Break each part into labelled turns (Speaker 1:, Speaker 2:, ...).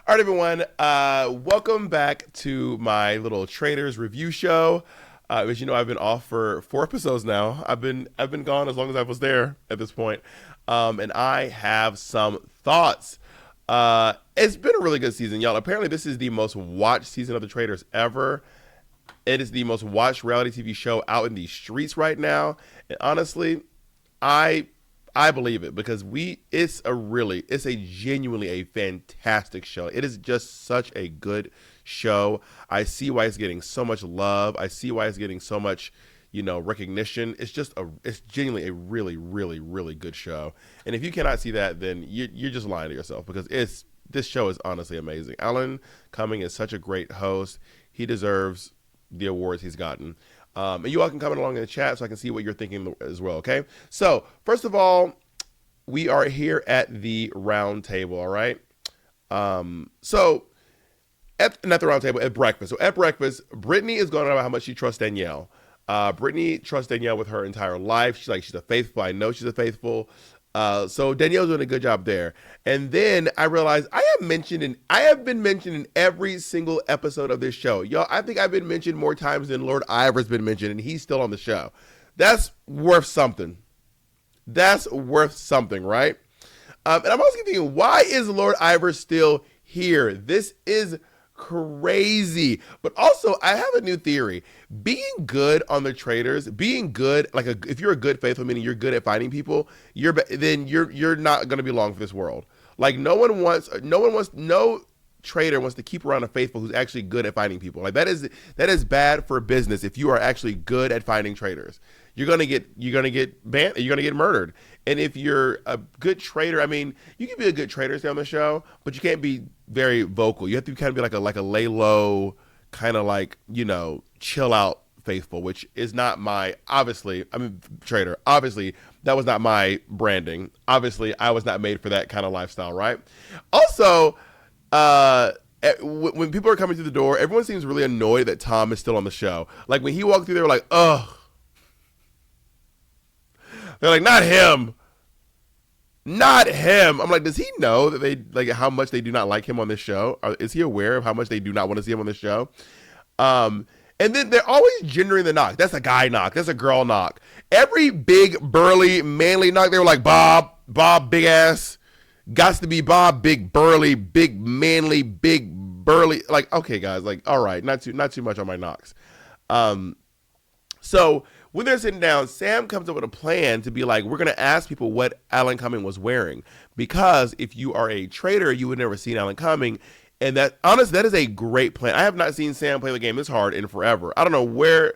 Speaker 1: All right, everyone. Welcome back to my little Traitors review show. As you know, I've been off for 4 episodes now. I've been gone as long as I was there at this point, and I have some thoughts. It's been a really good season, y'all. Apparently, this is the most watched season of the Traitors ever. It is the most watched reality TV show out in the streets right now, and honestly, I I believe it because it's a genuinely a fantastic show. It is just such a good show. I see why it's getting so much love. I see why it's getting so much, recognition. It's genuinely a really, really, really good show. And if you cannot see that, then you're just lying to yourself because this show is honestly amazing. Alan Cumming is such a great host. He deserves the awards he's gotten. And you all can comment along in the chat so I can see what you're thinking as well, okay? So, first of all, we are here at the round table, all right? Not the round table, at breakfast. So, at breakfast, Brittany is going on about how much she trusts Danielle. Brittany trusts Danielle with her entire life. She's a faithful. I know she's a faithful. So Danielle's doing a good job there. And then I realized I have been mentioned in every single episode of this show. Y'all, I think I've been mentioned more times than Lord Ivor's been mentioned, and he's still on the show. That's worth something. That's worth something, right? And I'm also thinking, why is Lord Ivor still here? This is crazy. But also, I have a new theory. Being good on the Traitors, being good, if you're a good faithful, meaning you're good at fighting people, then you're not going to be long for this world. Like no traitor wants to keep around a faithful who's actually good at fighting people. Like that is bad for business if you are actually good at fighting traitors. You're gonna get banned. You're gonna get murdered. And if you're a good traitor, I mean, you can be a good traitor stay on the show, but you can't be very vocal. You have to kind of be like a lay low, kind of chill out faithful, which is not traitor. Obviously, that was not my branding. Obviously, I was not made for that kind of lifestyle, right? Also, when people are coming through the door, everyone seems really annoyed that Tom is still on the show. Like when he walked through, they were like, ugh. They're like, not him. Not him. I'm like, does he know that how much they do not like him on this show? Is he aware of how much they do not want to see him on this show? And then they're always gendering the knock. That's a guy knock. That's a girl knock. Every big, burly, manly knock, they were like, Bob, big ass. Gots to be Bob, big, burly, big, manly, big, burly. Like, okay, guys, all right, not too much on my knocks. So when they're sitting down, Sam comes up with a plan to be like, we're going to ask people what Alan Cumming was wearing. Because if you are a traitor, you would never seen Alan Cumming. And that is a great plan. I have not seen Sam play the game this hard in forever. I don't know where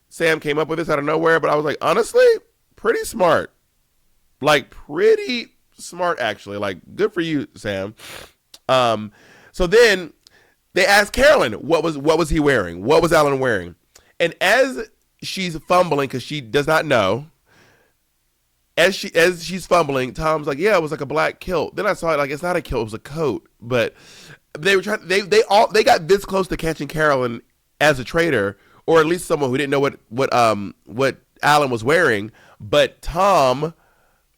Speaker 1: Sam came up with this out of nowhere, but I was like, honestly, pretty smart. Pretty smart, actually. Good for you, Sam. So then they asked Carolyn, what was he wearing? What was Alan wearing? And as she's fumbling because she does not know. As she's fumbling, Tom's like, "Yeah, it was like a black kilt." Then I saw it it's not a kilt, it was a coat. But they were trying. They got this close to catching Carolyn as a traitor, or at least someone who didn't know what Alan was wearing. But Tom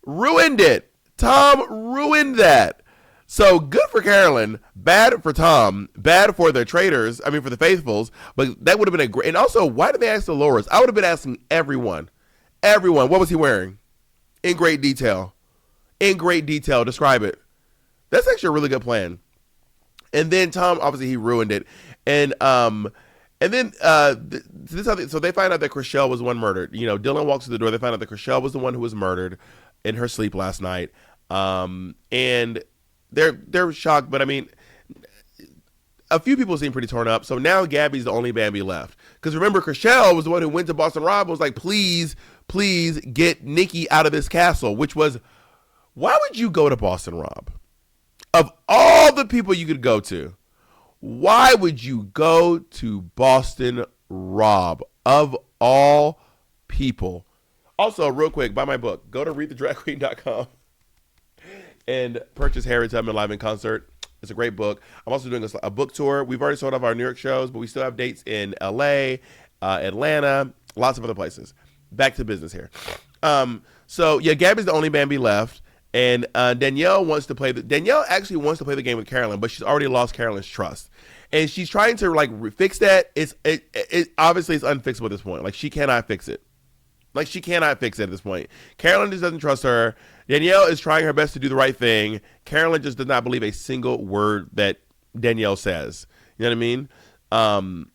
Speaker 1: ruined it. Tom ruined that. So good for Carolyn, bad for Tom, bad for the traitors, for the faithfuls, but that would have been a great, and also, why did they ask Dolores? I would have been asking everyone, what was he wearing? In great detail, describe it. That's actually a really good plan. And then Tom, obviously he ruined it, so they find out that Chriselle was the one murdered. Dylan walks through the door, they find out that Chriselle was the one who was murdered in her sleep last night, and they're shocked, but a few people seem pretty torn up. So now Gabby's the only Bambi left. Because remember, Chriselle was the one who went to Boston Rob and was like, please get Nikki out of this castle. Which was, why would you go to Boston Rob? Of all the people you could go to, why would you go to Boston Rob? Of all people. Also, real quick, buy my book. Go to readthedragqueen.com. and purchase Harriet Tubman live in concert. It's a great book. I'm also doing a book tour. We've already sold off our New York shows, but we still have dates in LA, Atlanta, lots of other places. Back to business here. So yeah, Gabby's the only Bambi left. And Danielle wants to play. Danielle actually wants to play the game with Carolyn, but she's already lost Carolyn's trust, and she's trying to like fix that. It obviously it's unfixable at this point. Like she cannot fix it. Like she cannot fix it at this point. Carolyn just doesn't trust her. Danielle is trying her best to do the right thing. Carolyn just does not believe a single word that Danielle says. You know what I mean?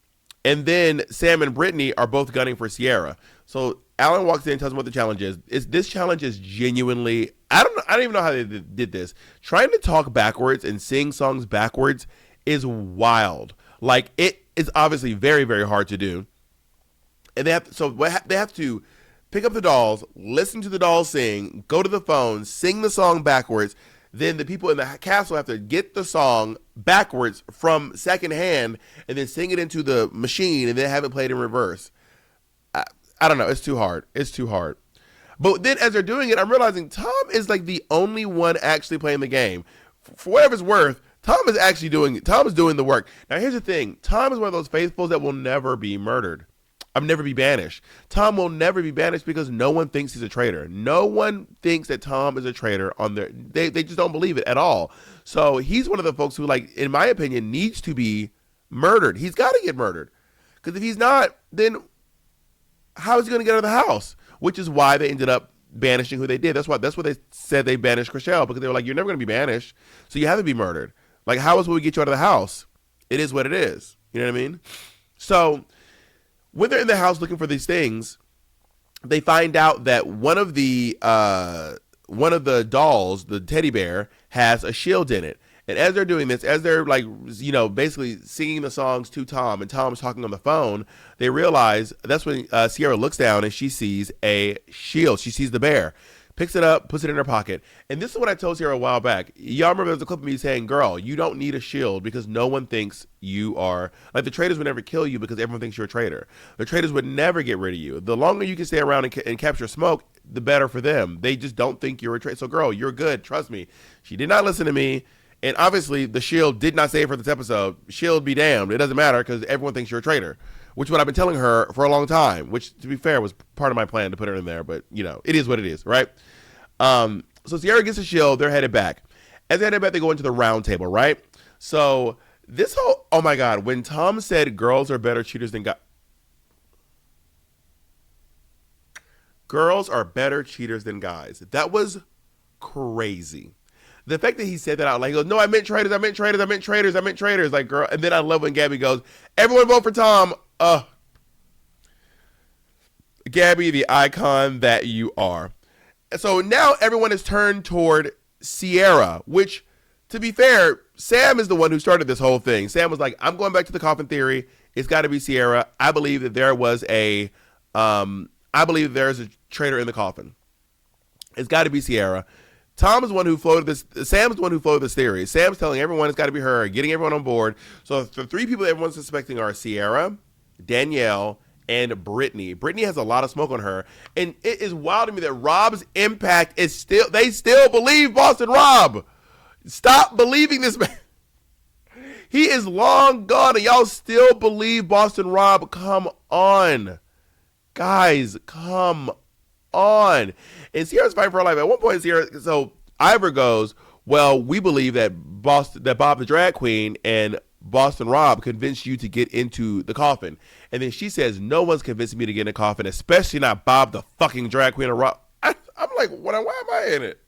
Speaker 1: And then Sam and Brittany are both gunning for Sierra. So Alan walks in and tells them what the challenge is. This challenge is genuinely, I don't even know how they did this. Trying to talk backwards and sing songs backwards is wild. Like it is obviously very, very hard to do. And they have to pick up the dolls, listen to the dolls sing, go to the phone, sing the song backwards. Then the people in the castle have to get the song backwards from secondhand and then sing it into the machine and then have it played in reverse. I don't know. It's too hard. It's too hard. But then as they're doing it, I'm realizing Tom is like the only one actually playing the game. For whatever it's worth, Tom is doing the work. Now here's the thing. Tom is one of those faithfuls that will never be murdered. Never be banished. Tom will never be banished because no one thinks he's a traitor. No one thinks that Tom is a traitor they just don't believe it at all. So he's one of the folks who, like, in my opinion, needs to be murdered. He's got to get murdered. Because if he's not, then how is he going to get out of the house? Which is why they ended up banishing who they did. That's what they said they banished Chriselle, because they were like, you're never going to be banished, so you have to be murdered. Like, how else will we get you out of the house? It is what it is. You know what I mean? So when they're in the house looking for these things, they find out that one of the dolls, the teddy bear, has a shield in it. And as they're doing this, as they're like, you know, basically singing the songs to Tom, and Tom's talking on the phone, they realize that's when Sierra looks down and she sees a shield. She sees the bear, picks it up, puts it in her pocket. And this is what I told Sierra a while back. Y'all remember there's a clip of me saying, girl, you don't need a shield because no one thinks you are, like, the traitors would never kill you because everyone thinks you're a traitor. The traitors would never get rid of you. The longer you can stay around and capture smoke, the better for them. They just don't think you're a traitor. So girl, you're good. Trust me. She did not listen to me. And obviously, the shield did not save her this episode. Shield be damned. It doesn't matter because everyone thinks you're a traitor, which is what I've been telling her for a long time, which, to be fair, was part of my plan to put her in there. But, you know, it is what it is, right? So Sierra gets the shield. They're headed back. As they're headed back, they go into the round table, right? So this whole, oh, my God, when Tom said girls are better cheaters than guys. Girls are better cheaters than guys. That was crazy. The fact that he said that out loud, he goes, no, I meant traitors, I meant traitors, I meant traitors, I meant traitors. Like, girl. And then I love when Gabby goes, everyone vote for Tom. Gabby, the icon that you are. So now everyone is turned toward Sierra, which, to be fair, Sam is the one who started this whole thing. Sam was like, I'm going back to the coffin theory. It's got to be Sierra. I believe that there is a traitor in the coffin. It's got to be Sierra. Tom is the one who floated this. Sam's the one who floated this theory. Sam's telling everyone it's got to be her, getting everyone on board. So the three people that everyone's suspecting are Sierra, Danielle, and Brittany. Brittany has a lot of smoke on her. And it is wild to me that Rob's impact is still, they still believe Boston Rob. Stop believing this man. He is long gone and y'all still believe Boston Rob. Come on. Guys, come on. And Sierra's fighting for her life. At one point, so Ivor goes, well, we believe that Bob the drag queen and Boston Rob convinced you to get into the coffin. And then she says, no one's convincing me to get in a coffin, especially not Bob the fucking drag queen or Rob. I'm like, why am I in it?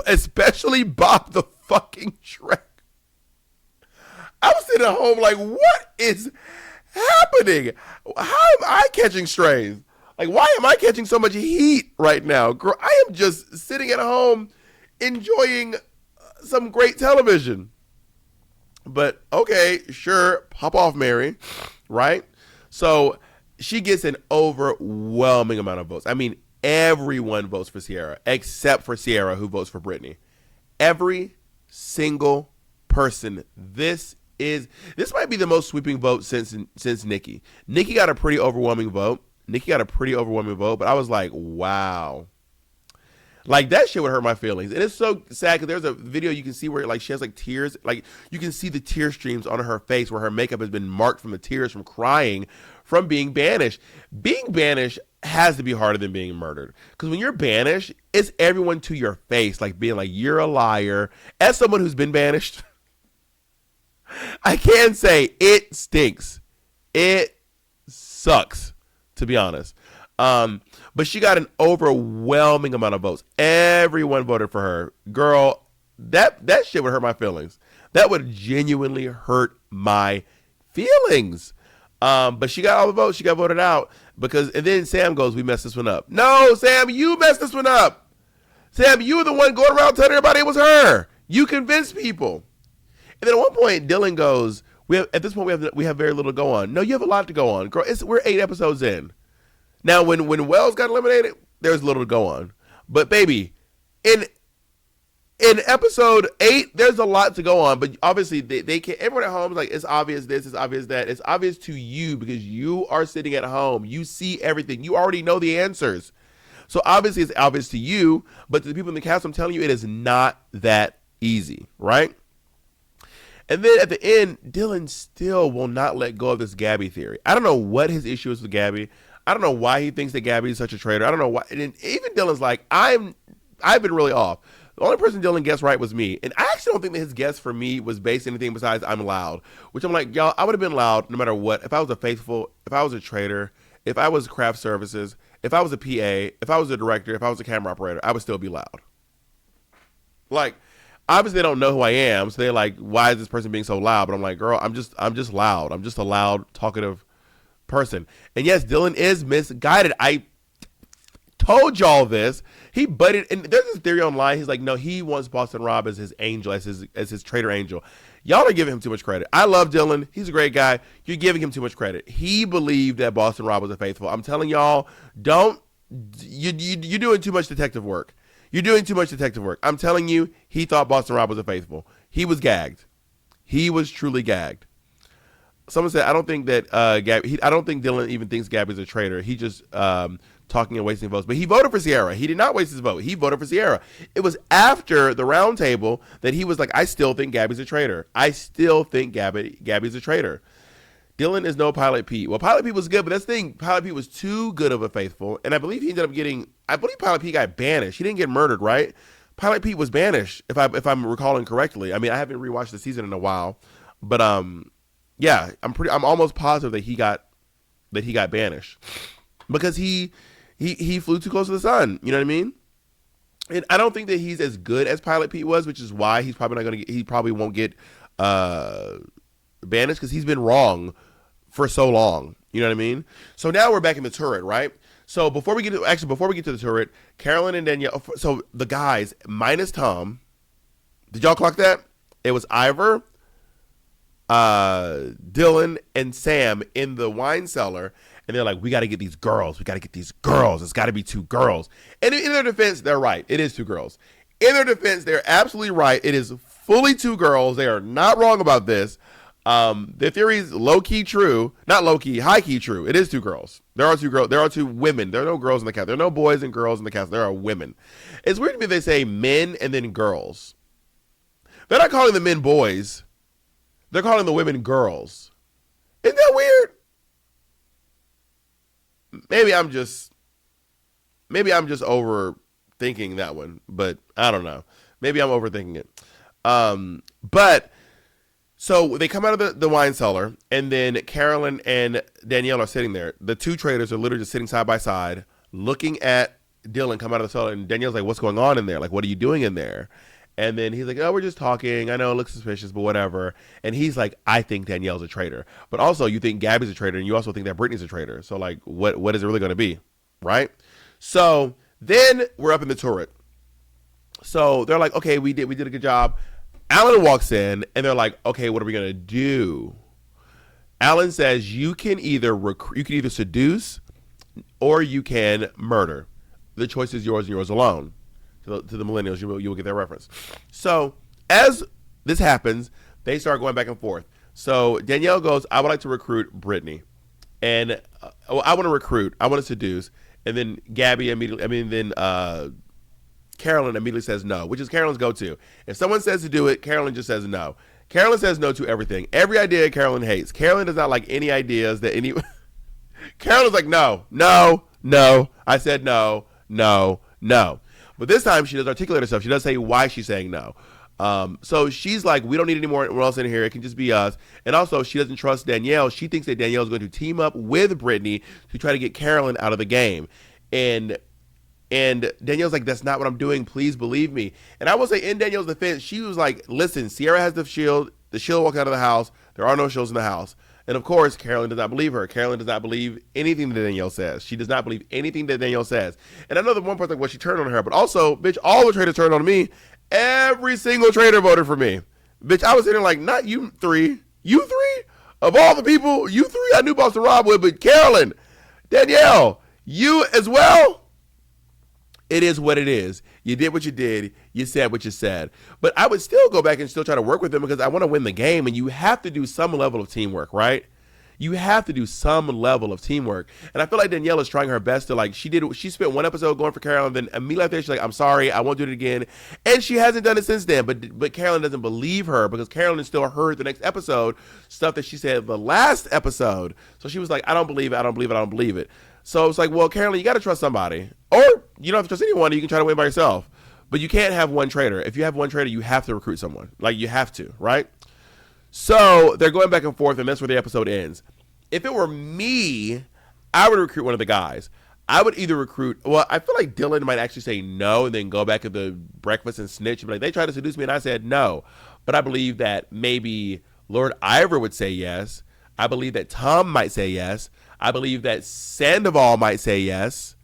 Speaker 1: Especially Bob the fucking drag. I was sitting at home like, what is happening? How am I catching strains? Like, why am I catching so much heat right now? Girl, I am just sitting at home enjoying some great television. But, okay, sure, pop off, Mary, right? So she gets an overwhelming amount of votes. I mean, everyone votes for Sierra, except for Sierra, who votes for Brittany. Every single person. This might be the most sweeping vote since Nikki. Nikki got a pretty overwhelming vote. But I was like, wow. Like, that shit would hurt my feelings. And it's so sad because there's a video you can see where, like, she has, like, tears. Like, you can see the tear streams on her face where her makeup has been marked from the tears from crying from being banished. Being banished, has to be harder than being murdered. Because when you're banished, it's everyone to your face, like being like, you're a liar. As someone who's been banished, I can say it stinks. It sucks, to be honest. But she got an overwhelming amount of votes. Everyone voted for her. Girl, that shit would hurt my feelings. That would genuinely hurt my feelings. But she got all the votes. She got voted out and then Sam goes, we messed this one up. No, Sam, you messed this one up. Sam, you were the one going around telling everybody it was her. You convinced people. And then at one point, Dylan goes, at this point we have very little to go on. No, you have a lot to go on. Girl, we're 8 episodes in. Now, when Wells got eliminated, there's little to go on. But baby, in episode 8, there's a lot to go on. But obviously, they can't. Everyone at home is like, it's obvious this, it's obvious that. It's obvious to you because you are sitting at home. You see everything. You already know the answers. So obviously, it's obvious to you. But to the people in the cast, I'm telling you, it is not that easy, right? And then at the end, Dylan still will not let go of this Gabby theory. I don't know what his issue is with Gabby. I don't know why he thinks that Gabby is such a traitor. I don't know why. And even Dylan's like, I've been really off. The only person Dylan guessed right was me. And I actually don't think that his guess for me was based on anything besides I'm loud. Which I'm like, y'all, I would have been loud no matter what. If I was if I was a traitor, if I was craft services, if I was a PA, if I was a director, if I was a camera operator, I would still be loud. Like, obviously they don't know who I am. So they're like, why is this person being so loud? But I'm like, girl, I'm just loud. I'm just a loud, talkative person. And yes, Dylan is misguided. I told y'all this. He butted, and there's this theory online. He's like, no, he wants Boston Rob as his angel, as his traitor angel. Y'all are giving him too much credit. I love Dylan. He's a great guy. You're giving him too much credit. He believed that Boston Rob was a faithful. I'm telling y'all, you're doing too much detective work. You're doing too much detective work. I'm telling you, he thought Boston Rob was a faithful. He was gagged. He was truly gagged. Someone said, I don't think that I don't think Dylan even thinks Gabby's a traitor. He just talking and wasting votes. But he voted for Sierra. He did not waste his vote. He voted for Sierra. It was after the round table that he was like, I still think Gabby's a traitor. I still think Gabby's a traitor. Dylan is no Pilot Pete. Well, Pilot Pete was good, but that's the thing. Pilot Pete was too good of a faithful. And I believe he ended up Pilot Pete got banished. He didn't get murdered, right? Pilot Pete was banished, if I'm recalling correctly. I mean, I haven't rewatched the season in a while. But yeah, I'm almost positive that he got banished. Because he flew too close to the sun. You know what I mean? And I don't think that he's as good as Pilot Pete was, which is why he's probably not going to get, he probably won't get banished because he's been wrong for so long. You know what I mean? So now we're back in the turret, right? So before we get to the turret, Carolyn and Danielle, so the guys minus Tom, did y'all clock that? It was Ivor, Dylan, and Sam in the wine cellar. And they're like, we got to get these girls. We got to get these girls. It's got to be 2 girls. And in their defense, they're right. It is 2 girls. In their defense, they're absolutely right. It is fully 2 girls. They are not wrong about this. Their theory is low-key true. Not low-key, high-key true. It is 2 girls. There are 2 girls. There are 2 women. There are no girls in the cast. There are no boys and girls in the cast. There are women. It's weird to me they say men and then girls. They're not calling the men boys. They're calling the women girls. Isn't that weird? Maybe I'm just overthinking that one, but I don't know. Maybe I'm overthinking it. But so they come out of the wine cellar, and then Carolyn and Danielle are sitting there. The 2 traitors are literally just sitting side by side, looking at Dylan come out of the cellar, and Danielle's like, "What's going on in there? Like, what are you doing in there?" And then he's like, "Oh, we're just talking. I know it looks suspicious, but whatever." And he's like, "I think Danielle's a traitor, but also you think Gabby's a traitor, and you also think that Brittany's a traitor. So like, what is it really going to be, right?" So then we're up in the turret. So they're like, "Okay, we did a good job." Alan walks in, and they're like, "Okay, what are we gonna do?" Alan says, "You can either seduce, or you can murder. The choice is yours and yours alone." To the millennials, you will get that reference. So as this happens, they start going back and forth. So Danielle goes, "I would like to recruit Brittany," and I want to recruit. I want to seduce, and then Carolyn immediately says no, which is Carolyn's go-to. If someone says to do it, Carolyn just says no. Carolyn says no to everything. Every idea Carolyn hates. Carolyn does not like any ideas that any. Carolyn's like, no, No. I said no, no, no. But this time she does articulate herself. She does say why she's saying no. So she's like, we don't need any more else in here. It can just be us. And also, she doesn't trust Danielle. She thinks that Danielle is going to team up with Brittany to try to get Carolyn out of the game. And Danielle's like, that's not what I'm doing. Please believe me. And I will say, in Danielle's defense, she was like, listen, Sierra has the shield. The shield walked out of the house. There are no shields in the house. And of course, Carolyn does not believe her. Carolyn does not believe anything that Danielle says. She does not believe anything that Danielle says. And I know that one part like, well, she turned on her, but also, bitch, all the traitors turned on me. Every single traitor voted for me. Bitch, I was sitting there like, not you three. You three? Of all the people, you three I knew Boston Rob would, but Carolyn, Danielle, you as well? It is what it is. You did what you did. You said what you said. But I would still go back and still try to work with them because I want to win the game, and you have to do some level of teamwork, right? You have to do some level of teamwork. And I feel like Danielle is trying her best to, like, she spent one episode going for Carolyn, then immediately after she's like, I'm sorry, I won't do it again. And she hasn't done it since then. But Carolyn doesn't believe her because Carolyn still heard the next episode stuff that she said the last episode. So she was like, I don't believe it, I don't believe it, I don't believe it. So it's like, well, Carolyn, you got to trust somebody. Or you don't have to trust anyone. You can try to win by yourself. But you can't have one traitor. If you have one traitor, you have to recruit someone. Like, you have to, right? So they're going back and forth, and that's where the episode ends. If it were me, I would recruit one of the guys. I would either recruit, well, I feel like Dylan might actually say no and then go back at the breakfast and snitch and be like, they tried to seduce me and I said no. But I believe that maybe Lord Ivor would say yes. I believe that Tom might say yes. I believe that Sandoval might say yes.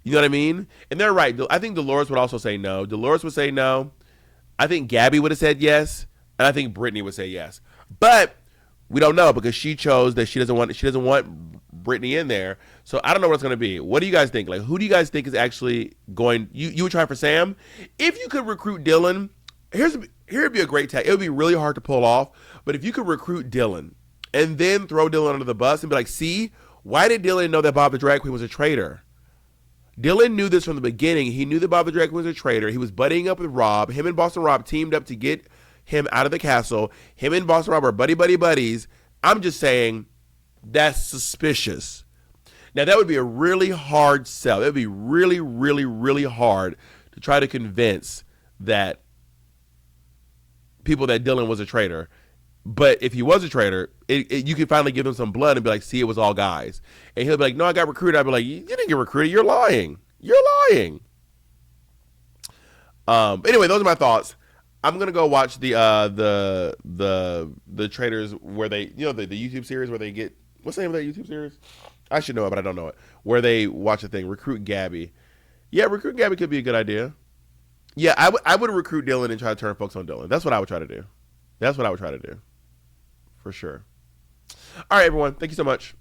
Speaker 1: You know what I mean? And they're right. I think Dolores would also say no. Dolores would say no. I think Gabby would have said yes. And I think Brittany would say yes. But we don't know because she chose that she doesn't want Brittany in there. So I don't know what it's going to be. What do you guys think? Like, who do you guys think is actually going? You would try for Sam? If you could recruit Dylan, here'd be a great tag. It would be really hard to pull off. But if you could recruit Dylan and then throw Dylan under the bus and be like, see, why did Dylan know that Bob the Drag Queen was a traitor? Dylan knew this from the beginning. He knew that Bob the Drag Queen was a traitor. He was buddying up with Rob. Him and Boston Rob teamed up to get him out of the castle. Him and Boston Rob are buddies. I'm just saying that's suspicious. Now, that would be a really hard sell. It would be really, really, really hard to try to convince that people that Dylan was a traitor. But if he was a traitor, you could finally give him some blood and be like, see, it was all guys. And he'll be like, no, I got recruited. I'd be like, you didn't get recruited. You're lying. You're lying. Anyway, those are my thoughts. I'm gonna go watch the Traitors where they, you know, the YouTube series where they get, what's the name of that YouTube series? I should know it, but I don't know it. Where they watch a thing, Recruit Gabby. Yeah, Recruit Gabby could be a good idea. Yeah, I would recruit Dylan and try to turn folks on Dylan. That's what I would try to do. For sure. All right, everyone. Thank you so much.